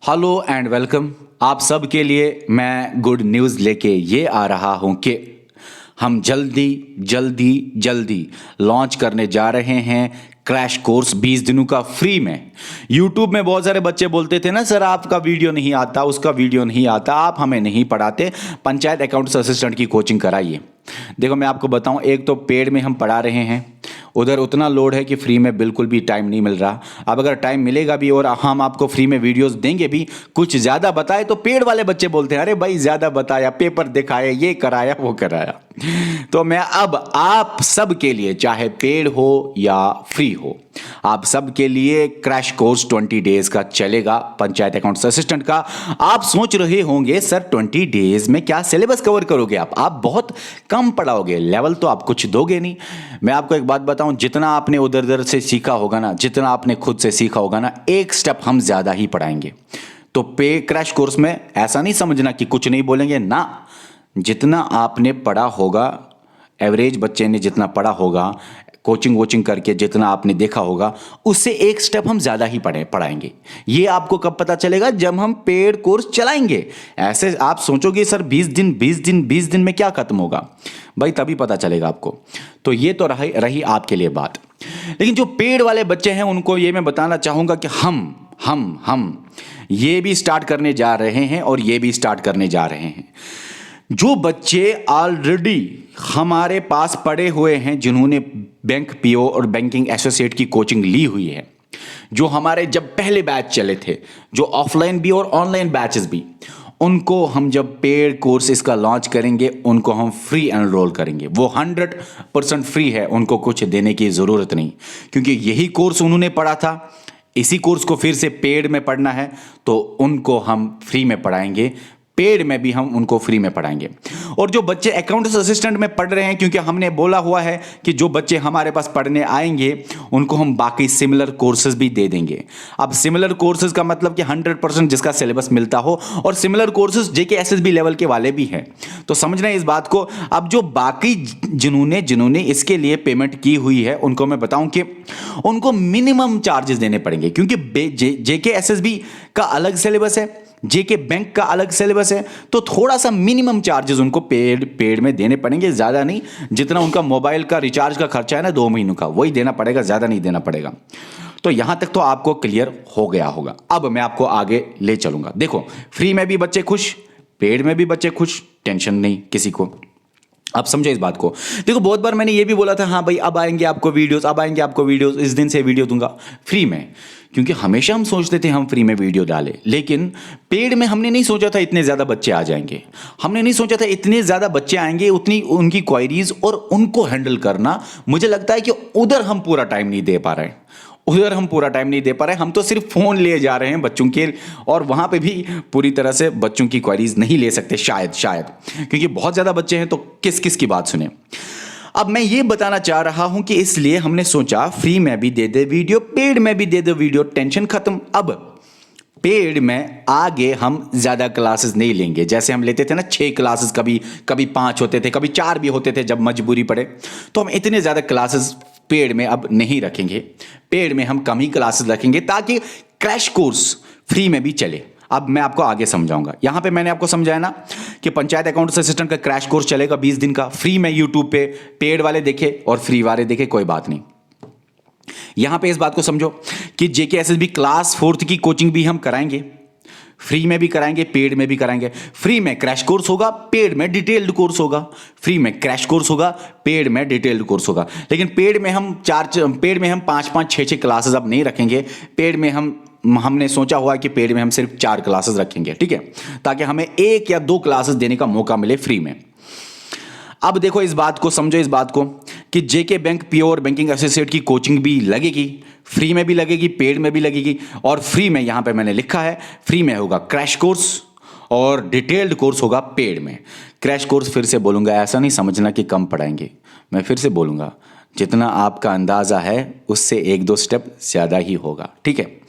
Hello and welcome. आप सब के लिए मैं गुड न्यूज़ लेके ये आ रहा हूँ कि हम जल्दी जल्दी जल्दी लॉन्च करने जा रहे हैं क्रैश कोर्स 20 दिनों का फ्री में। यूट्यूब में बहुत सारे बच्चे बोलते थे ना, सर आपका वीडियो नहीं आता, उसका वीडियो नहीं आता, आप हमें नहीं पढ़ाते, पंचायत अकाउंट्स असिस्टेंट की कोचिंग कराइए। देखो मैं आपको बताऊं, एक तो पेड में हम पढ़ा रहे हैं, उधर उतना लोड है कि फ्री में बिल्कुल भी टाइम नहीं मिल रहा। अब अगर टाइम मिलेगा भी और हम आपको फ्री में वीडियोस देंगे भी, कुछ ज़्यादा बताए तो पेड वाले बच्चे बोलते हैं अरे भाई ज़्यादा बताया, पेपर दिखाया, ये कराया वो कराया। तो मैं अब आप सब के लिए, चाहे पेड हो या फ्री हो, आप सब के लिए क्रैश कोर्स 20 डेज का चलेगा पंचायत अकाउंट्स असिस्टेंट का। आप सोच रहे होंगे सर 20 डेज में क्या सिलेबस कवर करोगे आप बहुत कम पढ़ाओगे, लेवल तो आप कुछ दोगे नहीं। मैं आपको एक बात बताऊं, जितना आपने उधर उधर से सीखा होगा ना, जितना आपने खुद से सीखा होगा ना, एक स्टेप हम ज्यादा ही पढ़ाएंगे। तो पे क्रैश कोर्स में ऐसा नहीं समझना कि कुछ नहीं बोलेंगे ना, जितना आपने पढ़ा होगा, एवरेज बच्चे ने जितना पढ़ा होगा, कोचिंग वोचिंग करके जितना आपने देखा होगा, उससे एक स्टेप हम ज़्यादा ही पढ़ाएंगे। ये आपको कब पता चलेगा? जब हम पेड कोर्स चलाएंगे। ऐसे आप सोचोगे सर 20 दिन में क्या खत्म होगा, भाई तभी पता चलेगा आपको। तो ये तो रही आपके लिए बात। लेकिन जो पेड वाले बच्चे हैं उनको ये मैं बताना चाहूँगा कि हम ये भी स्टार्ट करने जा रहे हैं और ये भी स्टार्ट करने जा रहे हैं। जो बच्चे ऑलरेडी हमारे पास पढ़े हुए हैं, जिन्होंने बैंक पीओ और बैंकिंग एसोसिएट की कोचिंग ली हुई है, जो हमारे जब पहले बैच चले थे, जो ऑफलाइन भी और ऑनलाइन बैचेस भी, उनको हम जब पेड कोर्स इसका लॉन्च करेंगे, उनको हम फ्री एनरोल करेंगे। वो 100% फ्री है, उनको कुछ देने की ज़रूरत नहीं, क्योंकि यही कोर्स उन्होंने पढ़ा था। इसी कोर्स को फिर से पेड में पढ़ना है तो उनको हम फ्री में पढ़ाएंगे, पेड में भी हम उनको फ्री में पढ़ाएंगे। और जो बच्चे अकाउंट्स असिस्टेंट में पढ़ रहे हैं, क्योंकि हमने बोला हुआ है कि जो बच्चे हमारे पास पढ़ने आएंगे उनको हम बाकी सिमिलर कोर्सेज भी दे देंगे। अब सिमिलर कोर्सेज का मतलब कि 100% जिसका सिलेबस मिलता हो, और सिमिलर कोर्सेज जेके एसएसबी लेवल के वाले भी हैं, तो समझना है इस बात को। अब जो बाकी जिन्होंने इसके लिए पेमेंट की हुई है, उनको मैं बताऊं कि उनको मिनिमम चार्जेस देने पड़ेंगे, क्योंकि जेके एसएसबी का अलग सिलेबस है, जेके बैंक का अलग सिलेबस है, तो थोड़ा सा मिनिमम चार्जेस उनको पेड में देने पड़ेंगे, ज़्यादा नहीं। जितना उनका मोबाइल का रिचार्ज का खर्चा है ना 2 महीनों का, वही देना पड़ेगा, ज़्यादा नहीं देना पड़ेगा। तो यहां तक तो आपको क्लियर हो गया होगा। अब मैं आपको आगे ले चलूंगा। देखो, फ्री में भी बच्चे खुश, पेड में भी बच्चे खुश, टेंशन नहीं किसी को। आप समझो इस बात को। देखो बहुत बार मैंने ये भी बोला था, हाँ भाई अब आएंगे आपको वीडियोस, इस दिन से वीडियो दूंगा फ्री में, क्योंकि हमेशा हम सोचते थे हम फ्री में वीडियो डालें, लेकिन पेड में हमने नहीं सोचा था इतने ज़्यादा बच्चे आ जाएंगे। हमने नहीं सोचा था इतने ज़्यादा बच्चे आएंगे, उतनी उनकी क्वायरीज और उनको हैंडल करना। मुझे लगता है कि उधर हम पूरा टाइम नहीं दे पा रहे हैं, हम तो सिर्फ फ़ोन ले जा रहे हैं बच्चों के, और वहाँ पे भी पूरी तरह से बच्चों की क्वारीज नहीं ले सकते शायद, क्योंकि बहुत ज़्यादा बच्चे हैं तो किस की बात सुने। अब मैं ये बताना चाह रहा हूं कि इसलिए हमने सोचा फ्री में भी दे दे वीडियो, पेड में भी दे दे वीडियो, टेंशन खत्म। अब पेड में आगे हम ज़्यादा क्लासेस नहीं लेंगे, जैसे हम लेते थे ना 6 क्लासेस, कभी 5 होते थे, कभी 4 भी होते थे जब मजबूरी पड़े। तो हम इतने ज़्यादा क्लासेस पेड में अब नहीं रखेंगे, पेड में हम कम ही क्लासेस रखेंगे, ताकि क्रैश कोर्स फ्री में भी चले। अब मैं आपको आगे समझाऊंगा। यहां पे मैंने आपको समझाया ना कि पंचायत अकाउंट्स असिस्टेंट का क्रैश कोर्स चलेगा 20 दिन का फ्री में यूट्यूब पे, पेड वाले देखे और फ्री वाले देखे, कोई बात नहीं। यहां पे इस बात को समझो कि जेके एसएसबी क्लास 4th की कोचिंग भी हम कराएंगे, फ्री में भी कराएंगे, पेड में भी कराएंगे। फ्री में क्रैश कोर्स होगा, पेड में डिटेल्ड कोर्स होगा। फ्री में क्रैश कोर्स होगा, पेड में डिटेल्ड कोर्स होगा। लेकिन पेड में हम 5-5, 6-6 क्लासेस अब नहीं रखेंगे। पेड में हमने सोचा हुआ कि पेड में हम सिर्फ 4 क्लासेस रखेंगे, ठीक है, ताकि हमें 1 या 2 क्लासेस देने का मौका मिले फ्री में। अब देखो इस बात को समझो, इस बात को कि जेके बैंक पीओ और बैंकिंग एसोसिएट की कोचिंग भी लगेगी, फ्री में भी लगेगी, पेड में भी लगेगी। और फ्री में यहां पे मैंने लिखा है, फ्री में होगा क्रैश कोर्स और डिटेल्ड कोर्स होगा पेड में। क्रैश कोर्स फिर से बोलूंगा, ऐसा नहीं समझना कि कम पढ़ाएंगे, मैं फिर से बोलूंगा, जितना आपका अंदाजा है उससे 1-2 स्टेप ज्यादा ही होगा, ठीक है।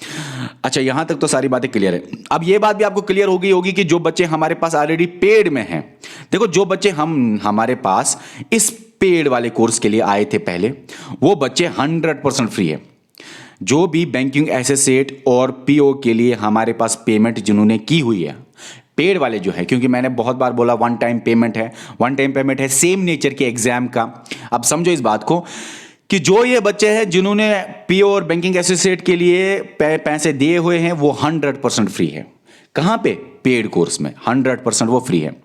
अच्छा, यहां तक तो सारी बातें क्लियर है। अब ये बात भी आपको क्लियर होगी कि जो बच्चे हमारे पास ऑलरेडी पेड में हैं, देखो जो बच्चे हमारे पास इस पेड वाले कोर्स के लिए आए थे पहले, वो बच्चे 100% फ्री है। जो भी बैंकिंग एसोसिएट और पीओ के लिए हमारे पास पेमेंट जिन्होंने की हुई है, पेड वाले जो है, क्योंकि मैंने बहुत बार बोला वन टाइम पेमेंट है सेम नेचर के एग्जाम का। अब समझो इस बात को कि जो ये बच्चे हैं जिन्होंने पीओ और बैंकिंग एसोसिएट के लिए पैसे दिए हुए हैं वो 100% फ्री है। कहां पे? पेड कोर्स में 100% वो फ्री है।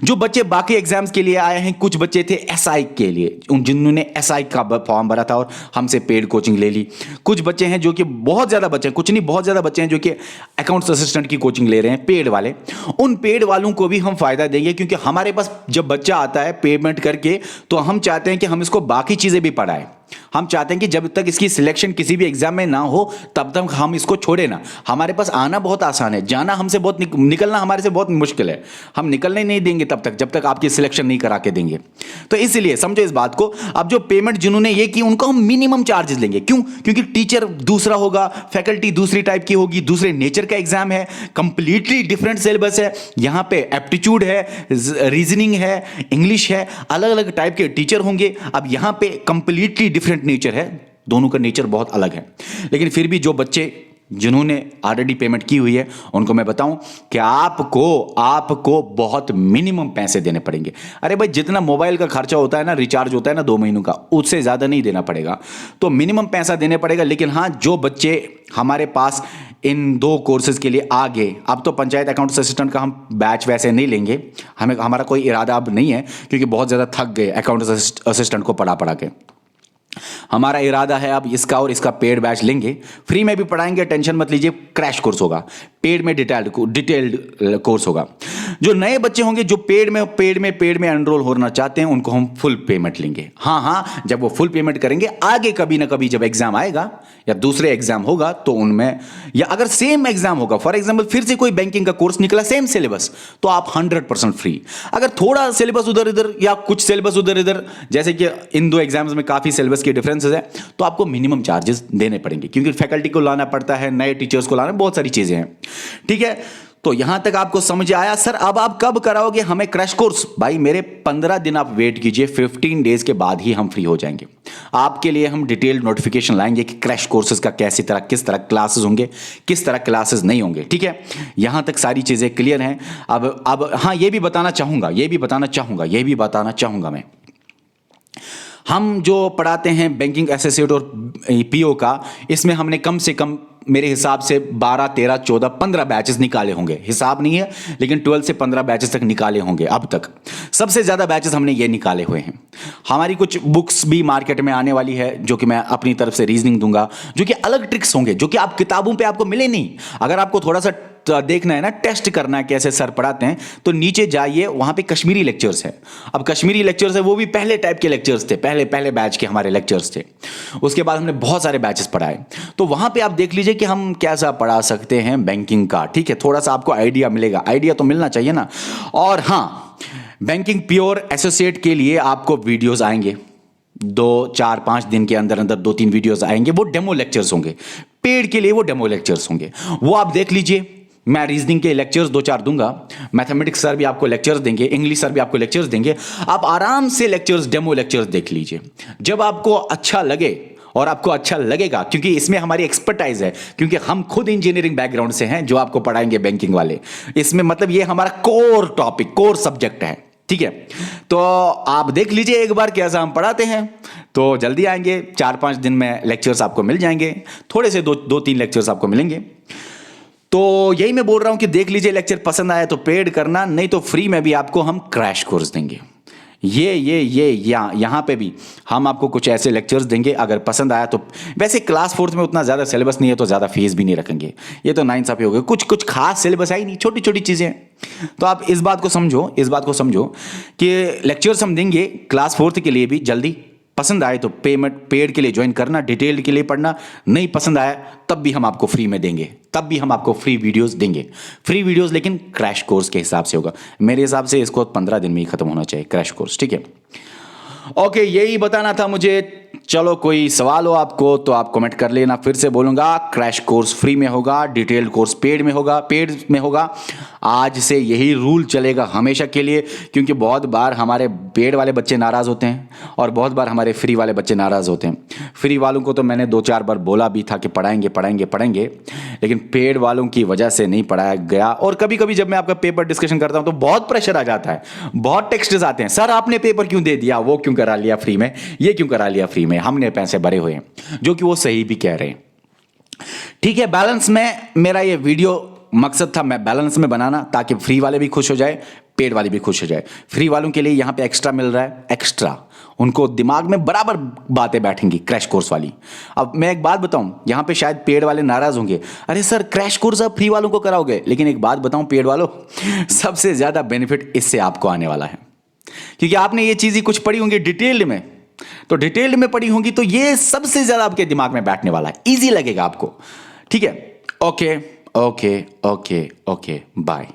जो बच्चे बाकी एग्जाम्स के लिए आए हैं, कुछ बच्चे थे एसआई के लिए, उन जिन्होंने एसआई का फॉर्म भरा था और हमसे पेड कोचिंग ले ली। कुछ बच्चे हैं जो कि बहुत ज़्यादा बच्चे हैं, कुछ नहीं बहुत ज़्यादा बच्चे हैं जो कि अकाउंट्स असिस्टेंट की कोचिंग ले रहे हैं, पेड वाले। उन पेड वालों को भी हम फायदा देंगे, क्योंकि हमारे पास जब बच्चा आता है पेमेंट करके तो हम चाहते हैं कि हम इसको बाकी चीज़ें भी पढ़ाएं। हम चाहते हैं कि जब तक इसकी सिलेक्शन किसी भी एग्जाम में ना हो तब तक हम इसको छोड़े ना। हमारे पास आना बहुत आसान है, जाना हमसे बहुत निकलना हमारे से बहुत मुश्किल है। हम निकलने नहीं देंगे तब तक जब तक आपकी सिलेक्शन नहीं करा के देंगे। तो इसलिए समझो इस बात को। अब जो पेमेंट जिन्होंने ये की उनको हम मिनिमम चार्जेस लेंगे। क्यों? क्योंकि टीचर दूसरा होगा, फैकल्टी दूसरी टाइप की होगी, दूसरे नेचर का एग्जाम है, कंप्लीटली डिफरेंट सिलेबस है। यहां पे एप्टीट्यूड है, रीजनिंग है, इंग्लिश है, अलग अलग टाइप के टीचर होंगे। अब यहां पे कंप्लीटली डिफरेंट नेचर है, दोनों का नेचर बहुत अलग है। लेकिन फिर भी जो बच्चे जिन्होंने ऑलरेडी पेमेंट की हुई है उनको मैं बताऊं कि आपको बहुत मिनिमम पैसे देने पड़ेंगे। अरे भाई, जितना मोबाइल का खर्चा होता है ना, रिचार्ज होता है ना 2 महीनों का, उससे ज़्यादा नहीं देना पड़ेगा। तो मिनिमम पैसा देने पड़ेगा। लेकिन हाँ, जो बच्चे हमारे पास इन 2 कोर्सेज के लिए आ गए, अब तो पंचायत अकाउंट असिस्टेंट का हम बैच वैसे नहीं लेंगे, हमारा कोई इरादा अब नहीं है, क्योंकि बहुत ज़्यादा थक गए अकाउंट असिस्टेंट को पढ़ा के। हमारा इरादा है अब इसका और इसका पेड बैच लेंगे, फ्री में भी पढ़ाएंगे, टेंशन मत लीजिए। क्रैश कोर्स होगा, पेड में डिटेल्ड कोर्स होगा। जो नए बच्चे होंगे जो पेड में एनरोल होना चाहते हैं उनको हम फुल पेमेंट लेंगे। हाँ, जब वो फुल पेमेंट करेंगे आगे कभी ना कभी जब एग्जाम आएगा या दूसरे एग्जाम होगा तो उनमें, या अगर सेम एग्जाम होगा, फॉर एग्जाम्पल फिर से कोई बैंकिंग का कोर्स निकला सेम सिलेबस, तो आप 100% फ्री। अगर थोड़ा सिलेबस उधर इधर या कुछ सिलेबस उधर इधर, जैसे कि इन 2 एग्जाम्स में काफी सिलेबस के डिफरेंसेस है, तो आपको मिनिमम चार्जेस देने पड़ेंगे, क्योंकि फैकल्टी को लाना पड़ता है, नए टीचर्स को लाना, बहुत सारी चीजें हैं। ठीक है, तो यहां तक आपको समझ आया। सर अब आप कब कराओगे हमें क्रैश कोर्स? भाई मेरे 15 दिन आप वेट कीजिए, 15 डेज के बाद ही हम फ्री हो जाएंगे। आपके लिए हम डिटेल्ड नोटिफिकेशन लाएंगे कि क्रैश कोर्सेज का किस तरह क्लासेस होंगे, किस तरह क्लासेस नहीं होंगे। ठीक है, यहां तक सारी चीजें क्लियर हैं। अब हाँ, ये भी बताना चाहूंगा मैं, हम जो पढ़ाते हैं बैंकिंग एसोसिएट और पीओ का, इसमें हमने कम से कम मेरे हिसाब से 12, 13, 14, 15 बैचेस निकाले होंगे। हिसाब नहीं है, लेकिन 12 से 15 बैचेस तक निकाले होंगे अब तक। सबसे ज़्यादा बैचेस हमने ये निकाले हुए हैं। हमारी कुछ बुक्स भी मार्केट में आने वाली है, जो कि मैं अपनी तरफ से रीजनिंग दूंगा, जो कि अलग ट्रिक्स होंगे, जो कि आप किताबों पे आपको मिले नहीं। अगर आपको थोड़ा सा देखना है ना, टेस्ट करना है कैसे सर पढ़ाते हैं, तो नीचे जाइए, वहां पे कश्मीरी लेक्चर्स है। अब कश्मीरी लेक्चर्स है, वो भी पहले टाइप के लेक्चर्स थे, पहले बैच के हमारे लेक्चर्स थे। उसके बाद हमने बहुत सारे बैचेस पढ़ाए, तो वहां पे आप देख लीजिए कि हम कैसा पढ़ा सकते हैं बैंकिंग का। ठीक है, थोड़ा सा आपको आइडिया मिलेगा, आइडिया तो मिलना चाहिए ना। और हाँ, बैंकिंग प्योर एसोसिएट के लिए आपको वीडियोस आएंगे 2, 4, 5 दिन के अंदर 2-3 वीडियोस आएंगे। वो डेमो लेक्चर्स होंगे, पेड के लिए वो डेमो लेक्चर्स होंगे, वो आप देख लीजिए। मैं रीजनिंग के लेक्चर्स 2-4 दूंगा, मैथमेटिक्स सर भी आपको लेक्चर्स देंगे, इंग्लिश सर भी आपको लेक्चर्स देंगे। आप आराम से लेक्चर्स, डेमो लेक्चर्स देख लीजिए। जब आपको अच्छा लगे, और आपको अच्छा लगेगा क्योंकि इसमें हमारी एक्सपर्टाइज है, क्योंकि हम खुद इंजीनियरिंग बैकग्राउंड से हैं, जो आपको पढ़ाएंगे बैंकिंग वाले। इसमें मतलब ये हमारा कोर टॉपिक, कोर सब्जेक्ट है। ठीक है, तो आप देख लीजिए एक बार कैसा हम पढ़ाते हैं। तो जल्दी आएंगे, 4-5 दिन में लेक्चर्स आपको मिल जाएंगे, थोड़े से 2-3 लेक्चर्स आपको मिलेंगे। तो यही मैं बोल रहा हूं कि देख लीजिए, लेक्चर पसंद आया तो पेड करना, नहीं तो फ्री में भी आपको हम क्रैश कोर्स देंगे। यहाँ पे भी हम आपको कुछ ऐसे लेक्चर्स देंगे, अगर पसंद आया तो। वैसे क्लास 4th में उतना ज़्यादा सिलेबस नहीं है, तो ज़्यादा फीस भी नहीं रखेंगे। ये तो नाइंसाफ़ी हो गई, कुछ खास सिलेबस है ही नहीं, छोटी छोटी चीज़ें। तो आप इस बात को समझो कि लेक्चर्स हम देंगे क्लास 4th के लिए भी। जल्दी पसंद आए तो पेड के लिए ज्वाइन करना, डिटेल्ड के लिए पढ़ना। नहीं पसंद आया तब भी हम आपको फ्री में देंगे, तब भी हम आपको फ्री वीडियोस देंगे। फ्री वीडियोस लेकिन क्रैश कोर्स के हिसाब से होगा। मेरे हिसाब से इसको 15 दिन में ही खत्म होना चाहिए क्रैश कोर्स। ठीक है, ओके, यही बताना था मुझे। चलो कोई सवाल हो आपको तो आप कमेंट कर लेना। फिर से बोलूंगा, क्रैश कोर्स फ्री में होगा, डिटेल्ड कोर्स पेड में होगा। आज से यही रूल चलेगा हमेशा के लिए, क्योंकि बहुत बार हमारे पेड वाले बच्चे नाराज़ होते हैं और बहुत बार हमारे फ्री वाले बच्चे नाराज़ होते हैं। फ्री वालों को तो मैंने 2-4 बार बोला भी था कि पढ़ाएंगे, लेकिन पेड वालों की वजह से नहीं पढ़ाया गया। और कभी कभी जब मैं आपका पेपर डिस्कशन करता हूं तो बहुत प्रेशर आ जाता है, बहुत टेक्स्ट आते हैं, सर आपने पेपर क्यों दे दिया, वो क्यों करा लिया फ्री में, ये क्यों करा लिया फ्री में, हमने पैसे भरे हुए हैं, जो कि वो सही भी कह रहे हैं। ठीक है, बैलेंस में मेरा ये वीडियो मकसद था मैं बैलेंस में बनाना, ताकि फ्री वाले भी खुश हो जाए, पेड वाले भी खुश हो जाए। फ्री वालों के लिए यहां पे एक्स्ट्रा मिल रहा है, एक्स्ट्रा उनको दिमाग में बराबर बातें बैठेंगी क्रैश कोर्स वाली। अब मैं एक बात बताऊं, यहां पे शायद पेड वाले नाराज होंगे, अरे सर क्रैश कोर्स आप फ्री वालों को कराओगे, लेकिन एक बात बताऊं पेड वालों, सबसे ज्यादा बेनिफिट इससे आपको आने वाला है, क्योंकि आपने ये चीजें कुछ पढ़ी होंगी डिटेल्ड में, तो डिटेल्ड में पढ़ी होंगी तो ये सबसे ज्यादा आपके दिमाग में बैठने वाला है, इजी लगेगा आपको। ठीक है, okay okay okay okay, bye.